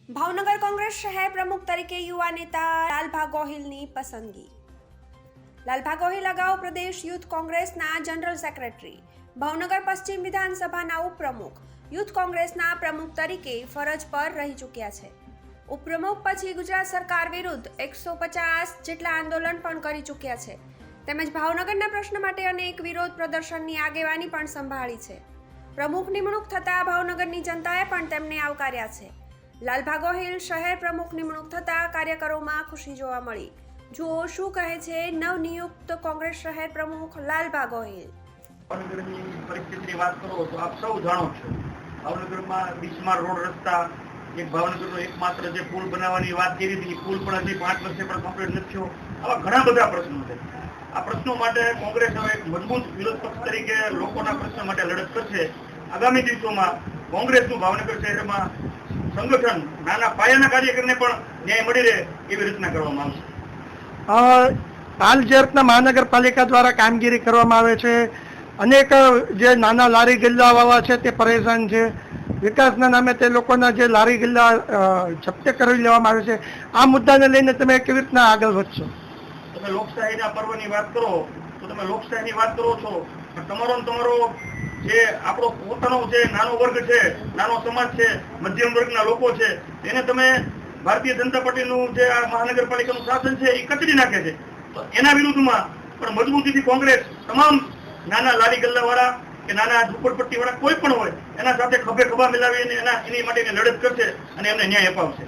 ભાવનગર કોંગ્રેસ શહેર પ્રમુખ તરીકે યુવા નેતા લાલભા ગોહિલની પસંદગી. લાલભા ગોહિલ અગાઉ પ્રદેશ યુથ કોંગ્રેસના જનરલ સેક્રેટરી, ભાવનગર પશ્ચિમ વિધાનસભાના ઉપપ્રમુખ, યુથ કોંગ્રેસના પ્રમુખ તરીકે ફરજ પર રહી ચૂક્યા છે. ઉપપ્રમુખ પછી ગુજરાત સરકાર વિરુદ્ધ 150 જેટલા આંદોલન પણ કરી ચૂક્યા છે. તેમજ ભાવનગરના પ્રશ્ન માટે અનેક વિરોધ પ્રદર્શનની આગેવાની પણ સંભાળી છે. પ્રમુખ નિમણૂક થતાં ભાવનગરની જનતાએ પણ તેમને આવકાર્યા છે. લાલભા ગોહિલ શહેર પ્રમુખ નિમણૂક થતાં કાર્યકરોમાં ખુશી જોવા મળી. જુઓ શું કહે છે નવનિયુક્ત કોંગ્રેસ શહેર પ્રમુખ લાલભા ગોહિલ. ભાવનગરની પરિસ્થિતિની વાત કરો તો આપ સૌ જાણો છો, ભાવનગરમાં બિસ્માર રોડ રસ્તા, એક ભાવનગરનો એકમાત્ર જે પુલ બનાવવાની વાત કરી હતી, પુલ પણ હજી 5 વર્ષે પણ કમ્પ્લીટ નથી થયો. આવા ઘણા બધા પ્રશ્નો છે. આ પ્રશ્નો માટે કોંગ્રેસ હવે એક મજબૂત વિરોધ પક્ષ તરીકે લોકોના પ્રશ્નો માટે લડત કરશે. આગામી દિવસોમાં કોંગ્રેસનું ભાવનગર શહેરમાં સંગઠન નાના પાયાના કાર્યકરને પણ ન્યાય મળી રહે એવી રચના કરવામાં આવશે. હાલ જે રીતના મહાનગરપાલિકા દ્વારા કામગીરી કરવામાં આવે છે, અનેક જે નાના લારી ગલ્લાવાળા છે તે પરેશાન છે. વિકાસના નામે તે લોકોના જે લારી ગલ્લા જપ્ત કરી લેવામાં આવે છે. આ મુદ્દાને લઈને તમે કેવી રીતના આગળ વધશો? તમે લોકશાહીના પર્વની વાત કરો તો તમે લોકશાહીની વાત કરો છો, પણ તમારો જે આપણો પોતાનો જે નાનો વર્ગ છે, નાનો સમાજ છે, મધ્યમ વર્ગના લોકો છે, એને તમે ભારતીય જનતા પાર્ટીનું જે આ મહાનગરપાલિકાનું શાસન છે એ કચડી નાખે છે. તો એના વિરુદ્ધમાં પણ મજબૂતીથી કોંગ્રેસ તમામ નાના લારી ગલ્લાવાળા કે નાના ઝૂંપડપટ્ટીવાળા કોઈ પણ હોય એના સાથે ખભે ખભા મિલાવીને એની માટેની લડત કરશે અને એમને ન્યાય અપાવશે.